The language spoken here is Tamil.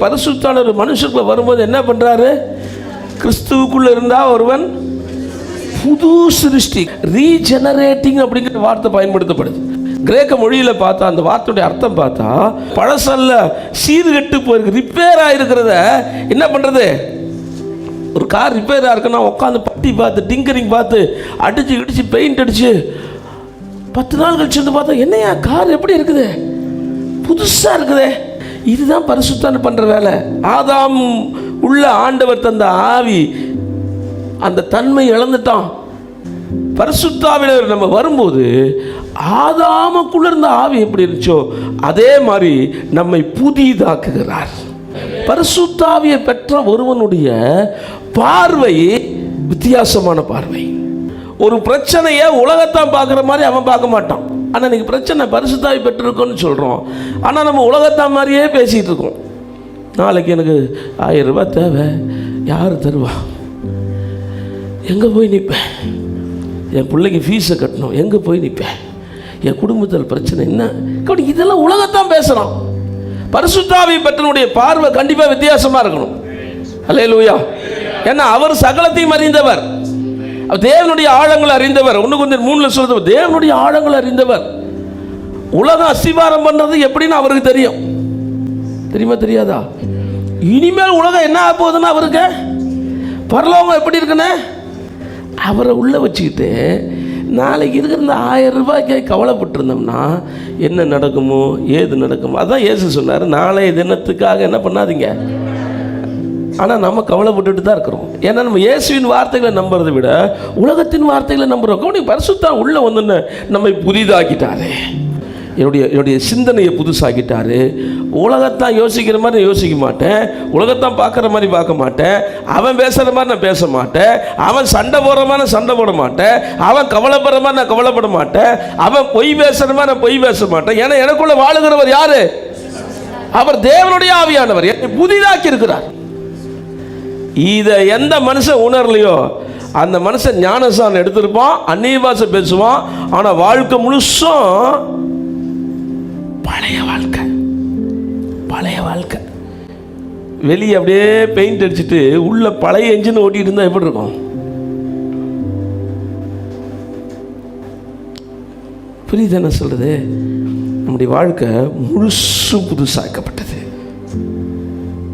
பரிசுத்தான ஒரு மனுஷனுக்குள்ள வரும்போது என்ன பண்றாரு? கிறிஸ்துவுக்குள்ள இருந்தா ஒருவன் புது சிருஷ்டி. ரீஜெனரேட்டிங் அப்படிங்கிற வார்த்தை பயன்படுத்தப்படுது. கிரேக்க மொழியில பார்த்தா அந்த வார்த்தையுடைய அர்த்தம் பார்த்தா பழசல்ல, சீர்கெட்டு போயிருக்கு, ரிப்பேர் ஆயிருக்கிறத என்ன பண்றது? ஒரு கார் ரிப்பேராக இருக்குன்னா உட்காந்து பட்டி பார்த்து டிங்கரிங் பார்த்து அடிச்சு இடிச்சு பெயிண்ட் அடிச்சு 10 நாள் கழிச்சு வந்து பார்த்தா என்னையா கார் எப்படி இருக்குது, புதுசாக இருக்குதே. இதுதான் பரிசுத்தம் பண்ணுற வேலை. ஆதாம் உள்ள ஆண்டவர் தந்த ஆவி அந்த தன்மை இழந்துட்டான். பரிசுத்தாவினர் நம்ம வரும்போது ஆதாமுக்குள்ள இருந்த ஆவி எப்படி இருந்துச்சோ அதே மாதிரி நம்மை புதிதாக்குகிறார். பரிசுத்தாவியை பெற்ற ஒருவனுடைய பார்வை வித்தியாசமான பார்வை. ஒரு பிரச்சனையை உலகத்தான் பார்க்குற மாதிரி அவன் பார்க்க மாட்டான். ஆனால் இன்னைக்கு பிரச்சனை பரிசுத்தாவி பெற்றிருக்கோன்னு சொல்கிறோம், ஆனால் நம்ம உலகத்தான் மாதிரியே பேசிகிட்டு இருக்கோம். நாளைக்கு எனக்கு 1000 ரூபாய் தேவை, யார் தருவா? எங்கே போய் நிற்பேன்? என் பிள்ளைக்கு ஃபீஸை கட்டணும், எங்கே போய் நிற்பேன்? என் குடும்பத்தில் பிரச்சனை என்ன? இதெல்லாம் உலகத்தான் பேசுகிறான். பரிசுத்தாவி பெற்றனுடைய பார்வை கண்டிப்பாக வித்தியாசமாக இருக்கணும். அல்லேலூயா. ஏன்னா அவர் சகலத்தையும் அறிந்தவர், தேவனுடைய ஆழங்களை அறிந்தவர். 1 Corinthians 3 சொல்றது தேவனுடைய ஆழங்களை அறிந்தவர். உலகம் அஸ்திவாரம் பண்றது எப்படின்னு அவருக்கு தெரியும். தெரியுமா தெரியாதா? இனிமேல் உலகம் என்ன ஆக போகுதுன்னு அவருக்கு, பரலோகம் எப்படி இருக்குன்னு அவரை உள்ள வச்சுக்கிட்டு நாளைக்கு இருக்கிற இந்த 1000 ரூபாய்க்கு கவலைப்பட்டிருந்தோம்னா என்ன நடக்குமோ ஏது நடக்குமோ. அதான் இயேசு சொன்னார், நாளைய தினத்துக்காக என்ன பண்ணாதீங்க. ஆனால் நம்ம கவலைப்பட்டுட்டு தான் இருக்கிறோம். ஏன்னா நம்ம இயேசுவின் வார்த்தைகளை நம்புறதை விட உலகத்தின் வார்த்தைகளை நம்புகிறோம். பரிசுத்தம் உள்ள வந்து நம்மை புதிதாக்கிட்டாரு, என்னுடைய சிந்தனையை புதுசாக்கிட்டாரு. உலகத்தான் யோசிக்கிற மாதிரி யோசிக்க மாட்டேன், உலகத்தான் பார்க்குற மாதிரி பார்க்க மாட்டேன், அவன் பேசுகிற மாதிரி நான் பேச மாட்டேன், அவன் சண்டை போடுற மாதிரி நான் சண்டை போட மாட்டேன், அவன் கவலைப்படுற மாதிரி நான் கவலைப்பட மாட்டேன், அவன் பொய் பேசுகிற மாதிரி நான் பொய் பேச மாட்டேன். ஏன்னா எனக்குள்ள வாழுகிறவர் யாரு? அவர் தேவனுடைய ஆவியானவர், என்னை புதிதாக்கி இருக்கிறார். இதை எந்த மனுஷன் உணரலையோ அந்த மனுஷன் ஞானசானம் எடுத்திருப்பான், அந்நிய பாஷை பேசுவான், ஆனால் வாழ்க்கை முழுசும் பழைய வாழ்க்கை. வெளியே அப்படியே பெயிண்ட் அடிச்சுட்டு உள்ள பழைய என்ஜின் ஓட்டிட்டு இருந்தா எப்படி இருக்கும்? புரியுது என்ன சொல்றது? நம்முடைய வாழ்க்கை முழுசும் புதுசாக்கப்பட்டது.